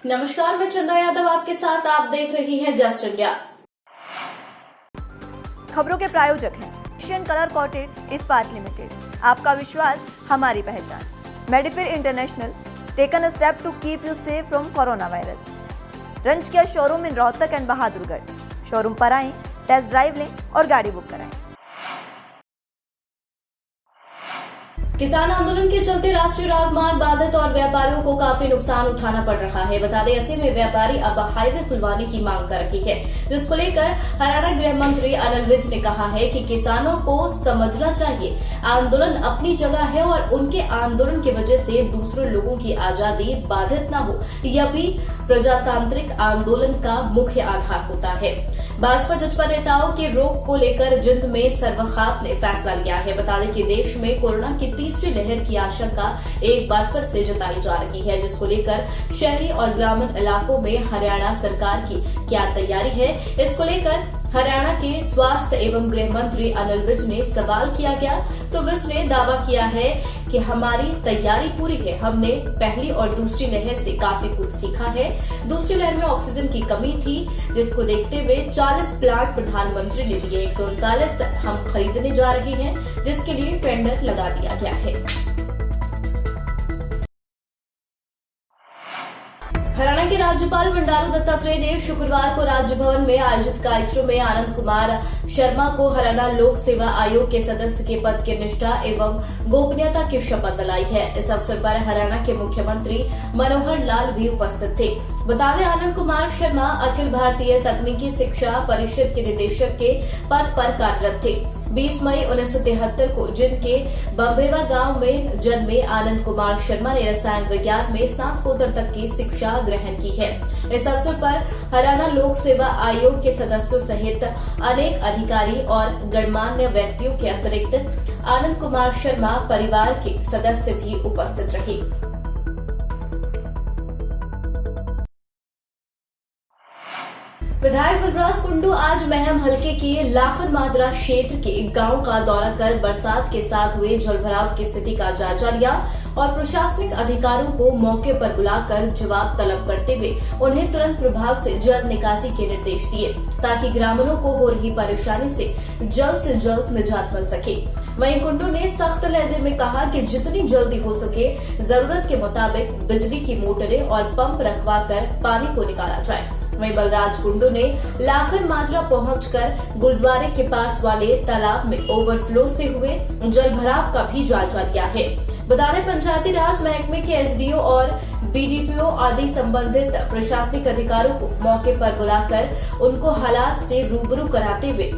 नमस्कार, मैं चंदा यादव आपके साथ। आप देख रही हैं जस्ट इंडिया। खबरों के प्रायोजक हैं एशियन कलर कोटेड इस्पात लिमिटेड। आपका विश्वास हमारी पहचान। मेडिफिर international taken a step to keep you safe from corona virus. रंज किया showroom in Rohtak and Bahadurgarh. Showroom पर आएं, टेस्ट ड्राइव लें और गाड़ी बुक कराएं। किसान आंदोलन के चलते राष्ट्रीय राजमार्ग बाधित और व्यापारियों को काफी नुकसान उठाना पड़ रहा है। बता दें, ऐसे में व्यापारी अब हाईवे खुलवाने की मांग कर रही है, जिसको लेकर हरियाणा गृह मंत्री अनिल विज ने कहा है कि किसानों को समझना चाहिए आंदोलन अपनी जगह है और उनके आंदोलन की वजह से दूसरे लोगों की आजादी बाधित न हो, यह भी प्रजातांत्रिक आंदोलन का मुख्य आधार होता है। भाजपा जजपा नेताओं के रोक को लेकर जिंद में सर्वखाप ने फैसला लिया है। बता दें कि देश में कोरोना की तीसरी लहर की आशंका एक बार फिर से जताई जा रही है, जिसको लेकर शहरी और ग्रामीण इलाकों में हरियाणा सरकार की क्या तैयारी है, इसको लेकर हरियाणा के स्वास्थ्य एवं गृह मंत्री अनिल विज ने सवाल किया गया तो विज ने दावा किया है कि हमारी तैयारी पूरी है। हमने पहली और दूसरी लहर से काफी कुछ सीखा है। दूसरी लहर में ऑक्सीजन की कमी थी, जिसको देखते हुए 40 प्लांट प्रधानमंत्री ने दिए। 139 हम खरीदने जा रहे हैं, जिसके लिए टेंडर लगा दिया गया है। हरियाणा के राज्यपाल बंडारू दत्तात्रेय ने शुक्रवार को राजभवन में आयोजित कार्यक्रम में आनंद कुमार शर्मा को हरियाणा लोक सेवा आयोग के सदस्य के पद की निष्ठा एवं गोपनीयता की शपथ दिलाई है। इस अवसर पर हरियाणा के मुख्यमंत्री मनोहर लाल भी उपस्थित थे। बता दें, आनंद कुमार शर्मा अखिल भारतीय तकनीकी शिक्षा परिषद के निदेशक के पद पर कार्यरत थे। 20 मई 1973 को जिंद के बम्बेवा गांव में जन्मे आनंद कुमार शर्मा ने रसायन विज्ञान में स्नातकोत्तर तक की शिक्षा ग्रहण की है। इस अवसर पर हरियाणा लोक सेवा आयोग के सदस्यों सहित अनेक अधिकारी और गणमान्य व्यक्तियों के अतिरिक्त आनंद कुमार शर्मा परिवार के सदस्य भी उपस्थित रहे। विधायक बलराज कुंडू आज महम हलके के लाखन माजरा क्षेत्र के गांव का दौरा कर बरसात के साथ हुए जलभराव की स्थिति का जायजा लिया और प्रशासनिक अधिकारियों को मौके पर बुलाकर जवाब तलब करते हुए उन्हें तुरंत प्रभाव से जल निकासी के निर्देश दिए, ताकि ग्रामीणों को हो रही परेशानी से जल्द निजात मिल सके। वहीं कुंडू ने सख्त लहजे में कहा कि जितनी जल्दी हो सके जरूरत के मुताबिक बिजली की मोटरें और पंप रखवा कर पानी को निकाला जाए। वहीं बलराज कुंडू ने लाखन माजरा पहुंचकर गुरुद्वारे के पास वाले तालाब में ओवरफ्लो से हुए जलभराव का भी जायजा लिया है। बता दें, पंचायती राज महकमे के एसडीओ और बीडीपीओ आदि संबंधित प्रशासनिक अधिकारियों को मौके पर बुलाकर उनको हालात से रूबरू कराते हुए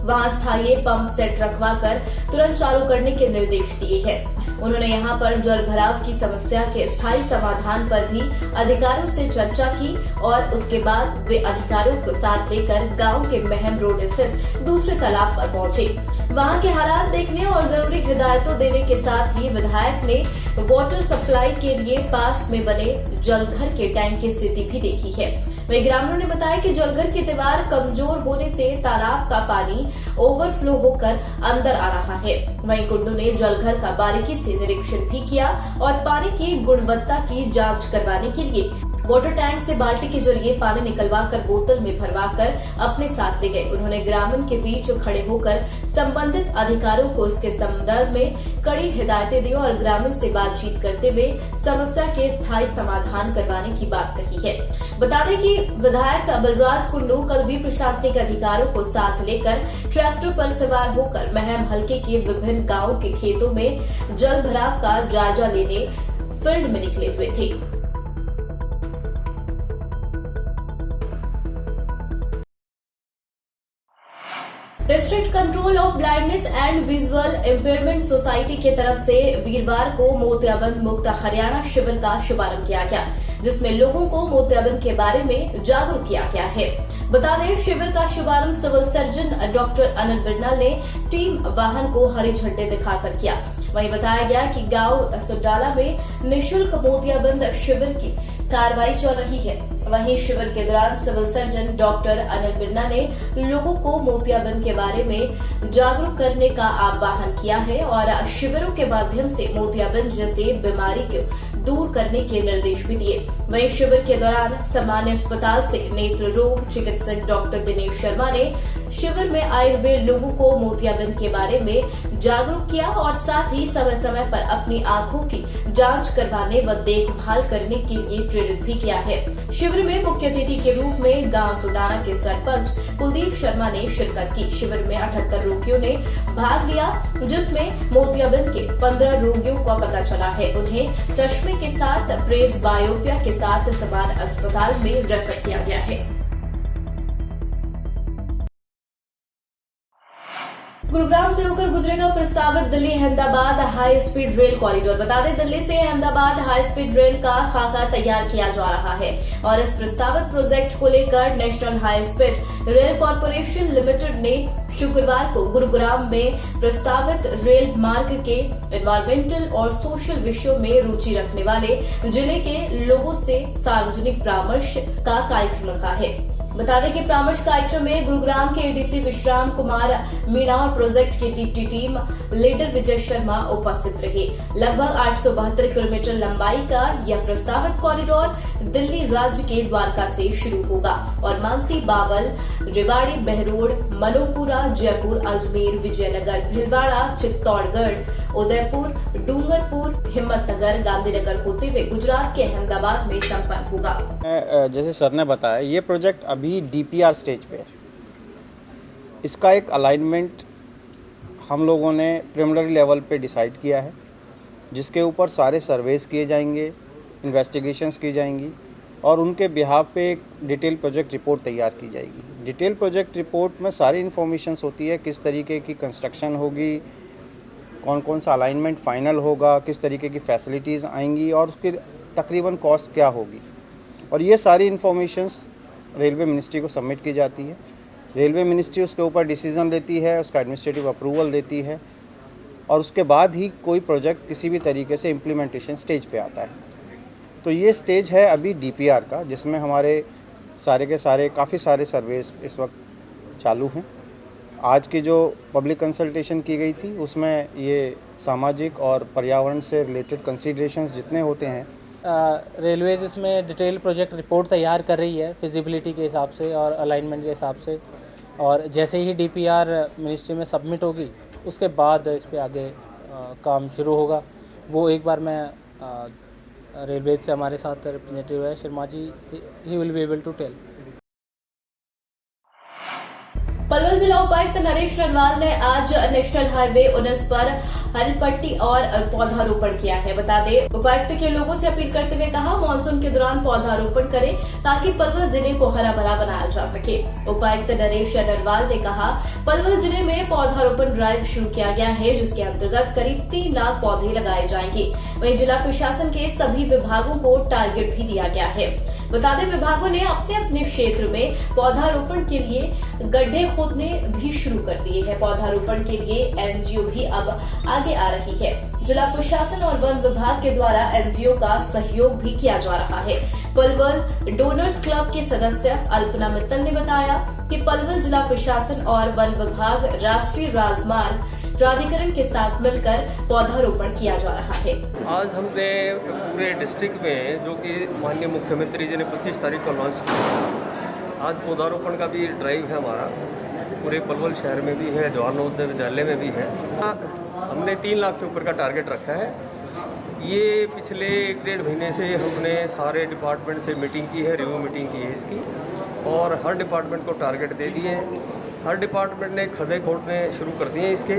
वहां स्थायी पंप सेट रखवाकर तुरंत चालू करने के निर्देश दिए हैं। उन्होंने यहां पर जल भराव की समस्या के स्थायी समाधान पर भी अधिकारियों से चर्चा की और उसके बाद वे अधिकारियों को साथ लेकर गांव के महम रोड स्थित दूसरे तालाब पर पहुंचे। वहां के हालात देखने और जरूरी हिदायतों देने के साथ ही विधायक ने वाटर सप्लाई के लिए पास में बने जलघर के टैंक की स्थिति भी देखी है। वहीं ग्रामीणों ने बताया कि जलघर की दीवार कमजोर होने से तालाब का पानी ओवरफ्लो होकर अंदर आ रहा है। वहीं कुंडू ने जलघर का बारीकी से निरीक्षण भी किया और पानी की गुणवत्ता की जांच करवाने के लिए वाटर टैंक से बाल्टी के जरिए पानी निकलवाकर बोतल में भरवाकर अपने साथ ले गए। उन्होंने ग्रामीण के बीच खड़े होकर संबंधित अधिकारियों को इसके संदर्भ में कड़ी हिदायतें दी और ग्रामीण से बातचीत करते हुए समस्या के स्थायी समाधान करवाने की बात कही है। बता दें कि विधायक बलराज कुंडू कल भी प्रशासनिक अधिकारियों को साथ लेकर ट्रैक्टर पर सवार होकर महम हलके के विभिन्न गाँव के खेतों में जल भराव का जायजा लेने फील्ड में निकले हुए थे। District control of blindness and visual impairment society की तरफ से वीरवार को मोतियाबिंद मुक्त हरियाणा शिविर का शुभारंभ किया गया, जिसमें लोगों को मोतियाबिंद के बारे में जागरूक किया गया है। बता दें, शिविर का शुभारंभ सिविल सर्जन डॉक्टर अनिल बिरनाल ने टीम वाहन को हरी झंडे दिखाकर किया। वहीं बताया गया कि गांव सुडाला में निःशुल्क मोतियाबिंद शिविर की कार्रवाई चल रही है। वहीं शिविर के दौरान सिविल सर्जन डॉक्टर अनिल बिरना ने लोगों को मोतियाबिंद के बारे में जागरूक करने का आह्वान किया है और शिविरों के माध्यम से मोतियाबिंद जैसे बीमारी को दूर करने के निर्देश भी दिए। वहीं शिविर के दौरान सामान्य अस्पताल से नेत्र रोग चिकित्सक डॉक्टर दिनेश शर्मा ने शिविर में आए हुए लोगों को मोतियाबिंद के बारे में जागरूक किया और साथ ही समय समय पर अपनी आंखों की जांच करवाने व देखभाल करने के लिए प्रेरित भी किया है। शिविर में मुख्य अतिथि के रूप में गांव सुडाना के सरपंच कुलदीप शर्मा ने शिरकत की। शिविर में 78 रोगियों ने भाग लिया, जिसमें मोतियाबिंद के 15 रोगियों का पता चला है। उन्हें चश्मे के साथ प्रेस बायोपिया के साथ समान अस्पताल में रेफर किया गया है। गुरुग्राम से होकर गुजरेगा प्रस्तावित Delhi Ahmedabad high speed rail corridor. बता दें, दिल्ली से अहमदाबाद हाई स्पीड रेल का खाका तैयार किया जा रहा है और इस प्रस्तावित प्रोजेक्ट को लेकर national high speed rail corporation limited ने शुक्रवार को गुरुग्राम में प्रस्तावित रेल मार्ग के एनवायरमेंटल और सोशल विषयों में रुचि रखने वाले जिले के लोगों से सार्वजनिक परामर्श का कार्यक्रम रखा है। बता दें कि परामर्श कार्यक्रम में गुरुग्राम के एडीसी विश्राम कुमार मीणा और प्रोजेक्ट की deputy team leader Vijay Sharma उपस्थित रहे। लगभग 872 किलोमीटर लंबाई का यह प्रस्तावित कॉरिडोर दिल्ली राज्य के द्वारका से शुरू होगा और मानसी, बावल, रेवाड़ी, बहरोड, मनोपुरा, जयपुर, अजमेर, विजयनगर, भीलवाड़ा, चित्तौड़गढ़, उदयपुर, डूंगरपुर, हिम्मतनगर, गांधीनगर होते हुए गुजरात के अहमदाबाद में संपन्न होगा। जैसे सर ने बताया, ये प्रोजेक्ट अभी डीपीआर स्टेज पे है। इसका एक अलाइनमेंट हम लोगों ने प्रिलिमिनरी लेवल पे डिसाइड किया है, जिसके ऊपर सारे सर्वेस किए जाएंगे, इन्वेस्टिगेशंस की जाएंगी और उनके बिहाफ पे एक डिटेल प्रोजेक्ट रिपोर्ट तैयार की जाएगी। डिटेल प्रोजेक्ट रिपोर्ट में सारी इन्फॉर्मेशंस होती है, किस तरीके की कंस्ट्रक्शन होगी, कौन कौन सा अलाइनमेंट फाइनल होगा, किस तरीके की फैसिलिटीज़ आएंगी और उसकी तकरीबन कॉस्ट क्या होगी। और ये सारी इन्फॉर्मेशंस रेलवे मिनिस्ट्री को सबमिट की जाती है। रेलवे मिनिस्ट्री उसके ऊपर डिसीजन लेती है, उसका एडमिनिस्ट्रेटिव अप्रूवल देती है और उसके बाद ही कोई प्रोजेक्ट किसी भी तरीके से इम्प्लीमेंटेशन स्टेज पे आता है। तो ये स्टेज है अभी डीपीआर का, जिसमें हमारे सारे के सारे काफ़ी सारे सर्वेस इस वक्त चालू हैं। आज की जो पब्लिक कंसल्टेशन की गई थी उसमें ये सामाजिक और पर्यावरण से रिलेटेड कंसीडरेशंस जितने होते हैं, रेलवेज इसमें डिटेल प्रोजेक्ट रिपोर्ट तैयार कर रही है फिजिबिलिटी के हिसाब से और अलाइनमेंट के हिसाब से, और जैसे ही डीपीआर मिनिस्ट्री में सबमिट होगी उसके बाद इस पे आगे काम शुरू होगा। वो एक बार मैं रेलवेज से हमारे साथ रिप्रेजेंटेटिव है Sharma ji, he will be able to tell. Palwal जिला उपायुक्त नरेश नरवाल ने आज नेशनल हाईवे 19 पर हरी पट्टी और पौधारोपण किया है। बता दें, उपायुक्त के लोगों से अपील करते हुए कहा, मानसून के दौरान पौधारोपण करें ताकि पलवल जिले को हरा भरा बनाया जा सके। उपायुक्त नरेश नरवाल ने कहा, पलवल जिले में पौधारोपण ड्राइव शुरू किया गया है, जिसके अंतर्गत करीब 3 लाख पौधे लगाए जाएंगे। वहीं जिला प्रशासन के सभी विभागों को टारगेट भी दिया गया है। बता दें, विभागों ने अपने अपने क्षेत्र में पौधारोपण के लिए गड्ढे खोदने भी शुरू कर दिए हैं। पौधारोपण के लिए एनजीओ भी अब आगे आ रही है। जिला प्रशासन और वन विभाग के द्वारा एनजीओ का सहयोग भी किया जा रहा है। पलवल डोनर्स क्लब के सदस्य अल्पना मित्तल ने बताया कि पलवल जिला प्रशासन और वन विभाग राष्ट्रीय राजमार्ग प्राधिकरण के साथ मिलकर पौधारोपण किया जा रहा है। आज हमने पूरे डिस्ट्रिक्ट में, जो कि माननीय मुख्यमंत्री जी ने 25 तारीख को लॉन्च किया, आज पौधारोपण का भी ड्राइव है हमारा। पूरे पलवल शहर में भी है, जवाहर नवोदय विद्यालय में भी है। हमने 3 लाख से ऊपर का टारगेट रखा है। ये पिछले 1-1.5 महीने से हमने सारे डिपार्टमेंट से मीटिंग की है, रिव्यू मीटिंग की है इसकी, और हर डिपार्टमेंट को टारगेट दे दिए हैं। हर डिपार्टमेंट ने खड्डे खोदने शुरू कर दिए हैं। इसके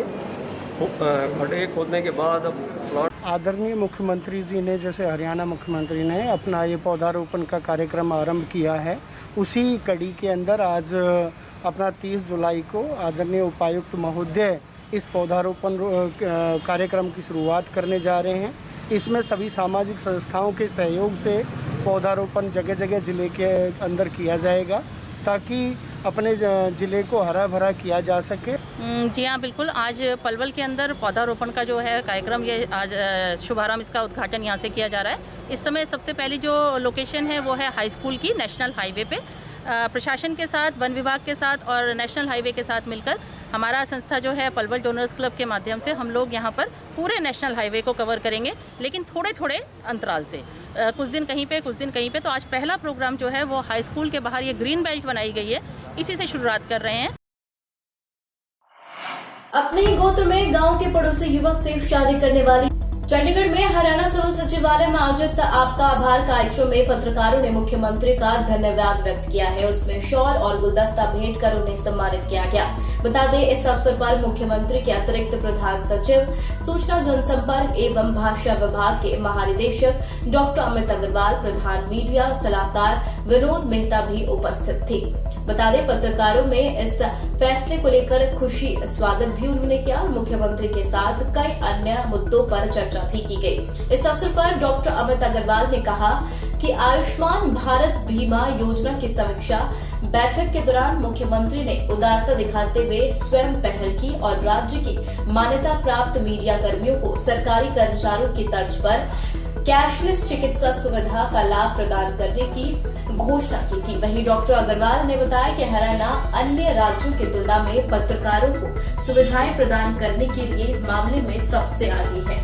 खड्डे खोदने के बाद अब प्लॉट। आदरणीय मुख्यमंत्री जी ने, जैसे हरियाणा मुख्यमंत्री ने अपना ये पौधारोपण का कार्यक्रम आरंभ किया है, उसी कड़ी के अंदर आज अपना 30 जुलाई को आदरणीय उपायुक्त महोदय इस पौधारोपण कार्यक्रम की शुरुआत करने जा रहे हैं। इसमें सभी सामाजिक संस्थाओं के सहयोग से पौधारोपण जगह जगह जिले के अंदर किया जाएगा, ताकि अपने ज़िले को हरा भरा किया जा सके। जी हाँ, बिल्कुल। आज पलवल के अंदर पौधारोपण का जो है कार्यक्रम, ये आज शुभारंभ, इसका उद्घाटन यहाँ से किया जा रहा है। इस समय सबसे पहली जो लोकेशन है वो है हाई स्कूल की, नेशनल हाईवे पे। प्रशासन के साथ, वन विभाग के साथ और नेशनल हाईवे के साथ मिलकर हमारा संस्था जो है पलवल डोनर्स क्लब के माध्यम से हम लोग यहाँ पर पूरे नेशनल हाईवे को कवर करेंगे, लेकिन थोड़े थोड़े अंतराल से, कुछ दिन कहीं पे कुछ दिन कहीं पे। तो आज पहला प्रोग्राम जो है वो हाई स्कूल के बाहर ये ग्रीन बेल्ट बनाई गई है, इसी से शुरुआत कर रहे हैं। अपने ही गोत्र में गांव के पड़ोसी युवक से शादी करने वाली चंडीगढ़ में हरियाणा सिविल सचिवालय में आयोजित आपका आभार कार्यक्रम में पत्रकारों ने मुख्यमंत्री का धन्यवाद व्यक्त किया है। उसमें शॉल और गुलदस्ता भेंट कर उन्हें सम्मानित किया गया। बता दें, इस अवसर पर मुख्यमंत्री के अतिरिक्त प्रधान सचिव, सूचना जनसंपर्क एवं भाषा विभाग के महानिदेशक डॉक्टर अमित अग्रवाल, प्रधान मीडिया सलाहकार विनोद मेहता भी उपस्थित थे। बता दें, पत्रकारों में इस फैसले को लेकर खुशी स्वागत भी उन्होंने किया और मुख्यमंत्री के साथ कई अन्य मुद्दों पर चर्चा भी की गई। इस अवसर पर डॉक्टर अमित अग्रवाल ने कहा कि आयुष्मान भारत बीमा योजना की समीक्षा बैठक के दौरान मुख्यमंत्री ने उदारता दिखाते हुए स्वयं पहल की और राज्य की मान्यता प्राप्त मीडिया कर्मियों को सरकारी कर्मचारियों की तर्ज पर कैशलेस चिकित्सा सुविधा का लाभ प्रदान करने की घोषणा की थी। वहीं डॉक्टर अग्रवाल ने बताया कि हरियाणा अन्य राज्यों की तुलना में पत्रकारों को सुविधाएं प्रदान करने के लिए मामले में सबसे आगे है।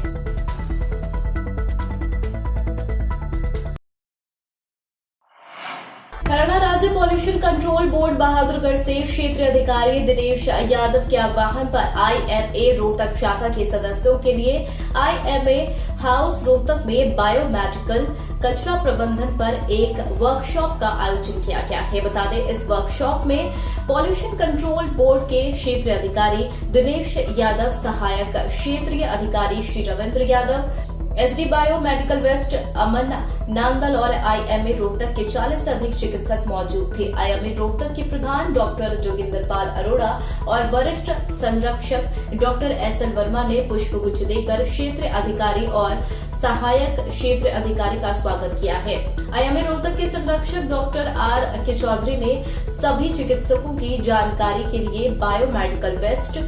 हरियाणा राज्य पॉल्यूशन कंट्रोल बोर्ड बहादुरगढ़ से क्षेत्रीय अधिकारी दिनेश यादव के आह्वान पर IMA रोहतक शाखा के सदस्यों के लिए IMA हाउस रोहतक में बायोमेडिकल कचरा प्रबंधन पर एक वर्कशॉप का आयोजन किया गया है। बता दें, इस वर्कशॉप में पॉल्यूशन कंट्रोल बोर्ड के क्षेत्रीय अधिकारी दिनेश यादव, सहायक क्षेत्रीय अधिकारी Shri Ravindra Yadav, SD bio medical waste Aman Nandal और IMA रोहतक के 40 से अधिक चिकित्सक मौजूद थे। IMA रोहतक के प्रधान डॉक्टर जोगिंदर पाल अरोड़ा और वरिष्ठ संरक्षक डॉक्टर SL वर्मा ने पुष्पगुच्छ देकर क्षेत्रीय अधिकारी और सहायक क्षेत्र अधिकारी का स्वागत किया है। IMA रोहतक के संरक्षक डॉक्टर R.K. चौधरी ने सभी चिकित्सकों की जानकारी के लिए बायोमेडिकल वेस्ट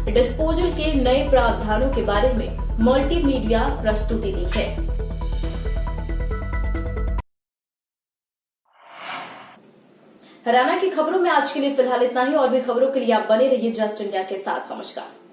डिस्पोजल के नए प्रावधानों के बारे में मल्टीमीडिया प्रस्तुति दी है। हरियाणा की खबरों में आज के लिए फिलहाल इतना ही। और भी खबरों के लिए आप बने रहिए जस्ट इंडिया के साथ। नमस्कार।